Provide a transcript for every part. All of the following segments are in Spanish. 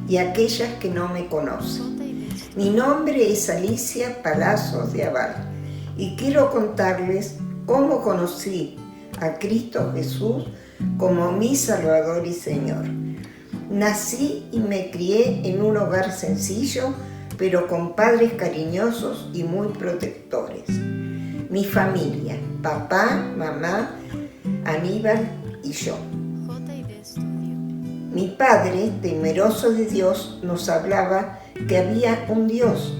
y aquellas que no me conocen. Mi nombre es Alicia Palazos de Aval y quiero contarles cómo conocí a Cristo Jesús como mi Salvador y Señor. Nací y me crié en un hogar sencillo, pero con padres cariñosos y muy protectores. Mi familia, papá, mamá, Aníbal y yo. Mi padre, temeroso de Dios, nos hablaba que había un Dios,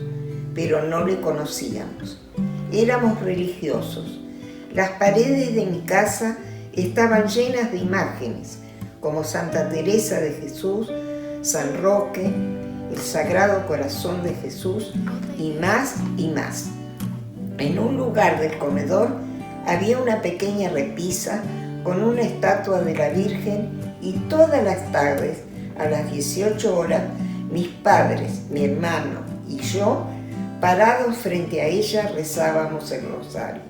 pero no le conocíamos. Éramos religiosos. Las paredes de mi casa estaban llenas de imágenes, como Santa Teresa de Jesús, San Roque, el Sagrado Corazón de Jesús y más y más. En un lugar del comedor había una pequeña repisa con una estatua de la Virgen y todas las tardes, a las 18 horas, mis padres, mi hermano y yo, parados frente a ella, rezábamos el rosario.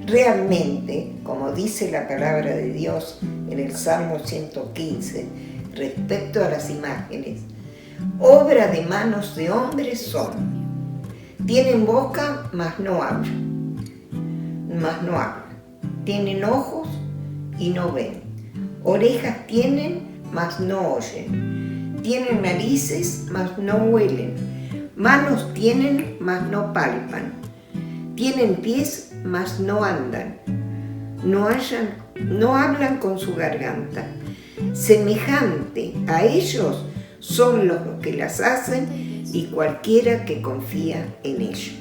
Realmente, como dice la palabra de Dios en el Salmo 115, respecto a las imágenes, obra de manos de hombres son. Tienen boca, mas no hablan. Tienen ojos y no ven. Orejas tienen, mas no oyen. Tienen narices, mas no huelen. Manos tienen, mas no palpan. Tienen pies, mas no andan. No hablan con su garganta. Semejante a ellos son los que las hacen y cualquiera que confía en ellos.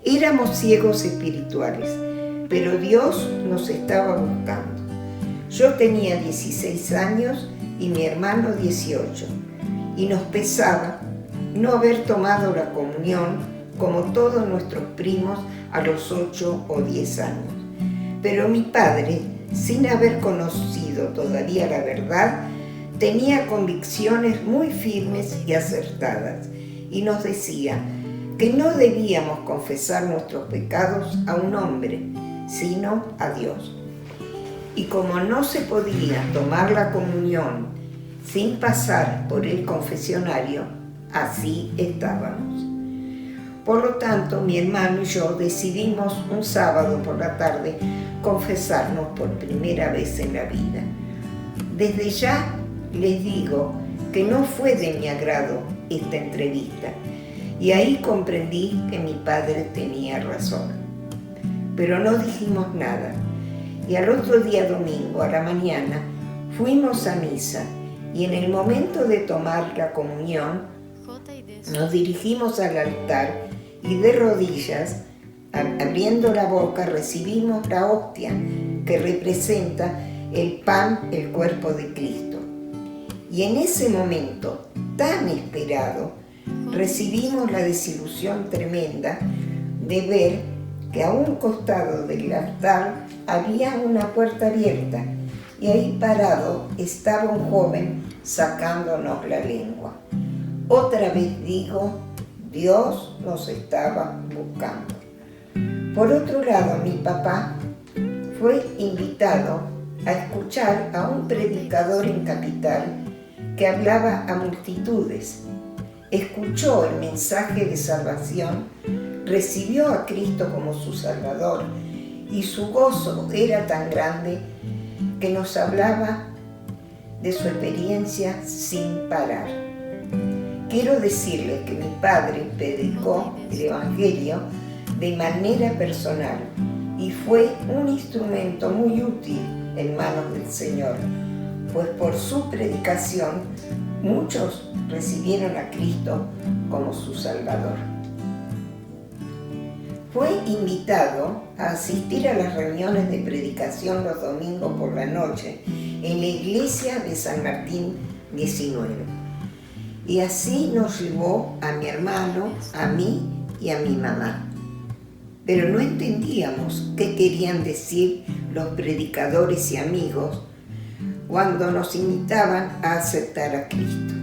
Éramos ciegos espirituales, pero Dios nos estaba buscando. Yo tenía 16 años y mi hermano 18, y nos pesaba no haber tomado la comunión como todos nuestros primos a los 8 o 10 años. Pero mi padre, sin haber conocido todavía la verdad, tenía convicciones muy firmes y acertadas, y nos decía que no debíamos confesar nuestros pecados a un hombre, sino a Dios. Y como no se podía tomar la comunión sin pasar por el confesionario, así estábamos. Por lo tanto, mi hermano y yo decidimos un sábado por la tarde confesarnos por primera vez en la vida. Desde ya les digo que no fue de mi agrado esta entrevista, y ahí comprendí que mi padre tenía razón. Pero no dijimos nada, y al otro día domingo a la mañana fuimos a misa, y en el momento de tomar la comunión nos dirigimos al altar y de rodillas, abriendo la boca, recibimos la hostia que representa el pan, el cuerpo de Cristo. Y en ese momento tan esperado, recibimos la desilusión tremenda de ver que a un costado del altar había una puerta abierta y ahí parado estaba un joven sacándonos la lengua. Otra vez digo, Dios nos estaba buscando. Por otro lado, mi papá fue invitado a escuchar a un predicador en Capital que hablaba a multitudes. Escuchó el mensaje de salvación, recibió a Cristo como su Salvador y su gozo era tan grande que nos hablaba de su experiencia sin parar. Quiero decirles que mi padre predicó el Evangelio de manera personal y fue un instrumento muy útil en manos del Señor, pues por su predicación muchos recibieron a Cristo como su Salvador. Fue invitado a asistir a las reuniones de predicación los domingos por la noche en la iglesia de San Martín 19. Y así nos llevó a mi hermano, a mí y a mi mamá. Pero no entendíamos qué querían decir los predicadores y amigos cuando nos invitaban a aceptar a Cristo.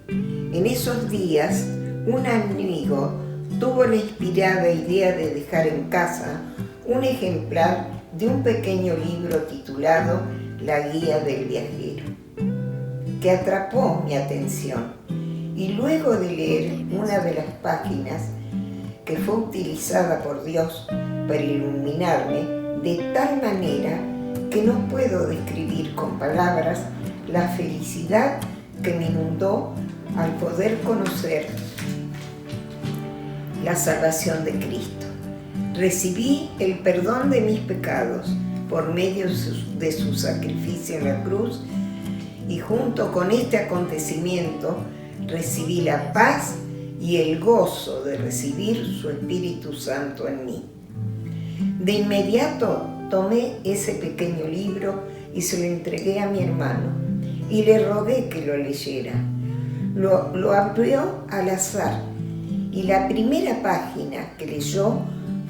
En esos días, un amigo tuvo la inspirada idea de dejar en casa un ejemplar de un pequeño libro titulado La Guía del Viajero, que atrapó mi atención. y luego de leer una de las páginas que fue utilizada por Dios para iluminarme de tal manera que no puedo describir con palabras la felicidad que me inundó al poder conocer la salvación de Cristo. Recibí el perdón de mis pecados por medio de su sacrificio en la cruz, y junto con este acontecimiento recibí la paz y el gozo de recibir su Espíritu Santo en mí. De inmediato tomé ese pequeño libro y se lo entregué a mi hermano y le rogué que lo leyera. Lo abrió al azar y la primera página que leyó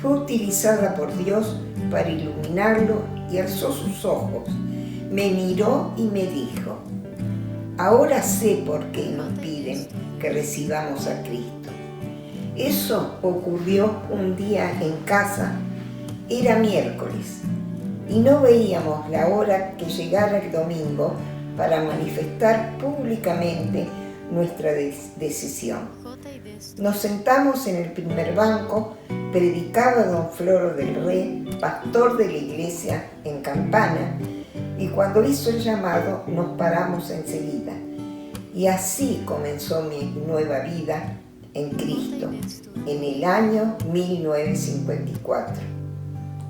fue utilizada por Dios para iluminarlo, y alzó sus ojos, me miró y me dijo: ahora sé por qué nos piden que recibamos a Cristo. Eso ocurrió un día en casa, era miércoles, y no veíamos la hora que llegara el domingo para manifestar públicamente nuestra decisión. Nos sentamos en el primer banco, predicaba don Floro del Rey, pastor de la iglesia en Campana, y cuando hizo el llamado nos paramos enseguida. Y así comenzó mi nueva vida en Cristo, en el año 1954.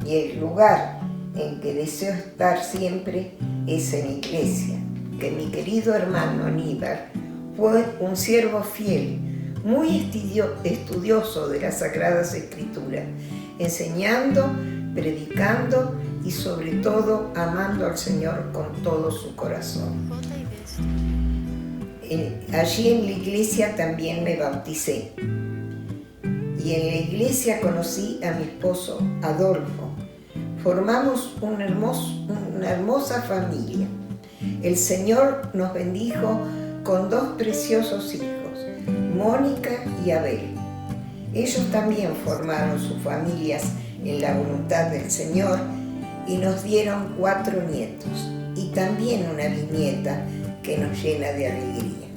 Y el lugar en que deseo estar siempre es en la iglesia, que mi querido hermano Aníbal fue un siervo fiel, muy estudioso de las Sagradas Escrituras, enseñando, predicando y sobre todo amando al Señor con todo su corazón. Allí en la iglesia también me bauticé, y en la iglesia conocí a mi esposo Adolfo. Formamos una hermosa familia. El Señor nos bendijo con 2 preciosos hijos, Mónica y Abel. Ellos también formaron sus familias en la voluntad del Señor y nos dieron 4 nietos y también una bisnieta que nos llena de alegría.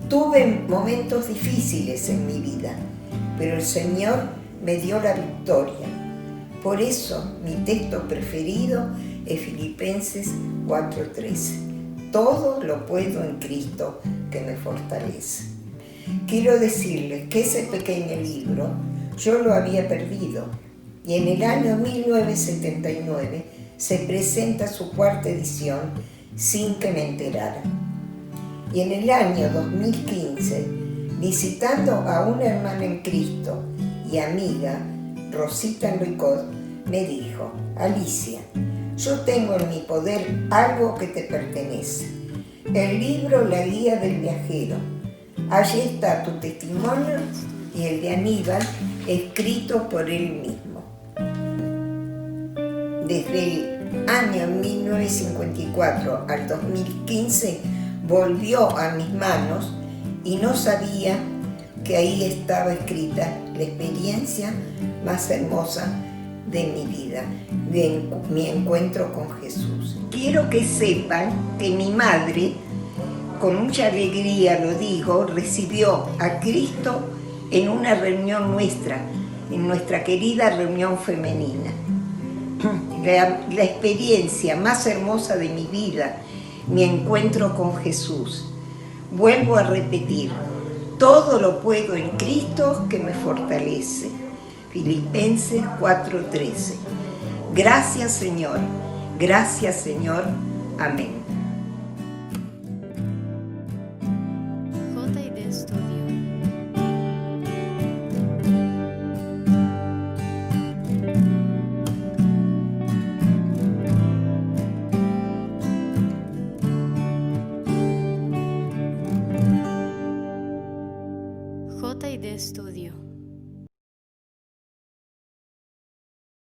Tuve momentos difíciles en mi vida, pero el Señor me dio la victoria. Por eso mi texto preferido es Filipenses 4:13. Todo lo puedo en Cristo que me fortalece. Quiero decirles que ese pequeño libro yo lo había perdido, y en el año 1979 se presenta su 4ª edición sin que me enterara. Y en el año 2015, visitando a una hermana en Cristo y amiga, Rosita Enricot, me dijo: Alicia, yo tengo en mi poder algo que te pertenece, el libro La Guía del Viajero. Allí está tu testimonio y el de Aníbal, escrito por él mismo. Desde el año 1954 al 2015 volvió a mis manos y no sabía que ahí estaba escrita la experiencia más hermosa de mi vida, de mi encuentro con Jesús. Quiero que sepan que mi madre, con mucha alegría lo digo, recibió a Cristo en una reunión nuestra, en nuestra querida reunión femenina. La experiencia más hermosa de mi vida, mi encuentro con Jesús. Vuelvo a repetir, todo lo puedo en Cristo que me fortalece. Filipenses 4:13. Gracias Señor, amén.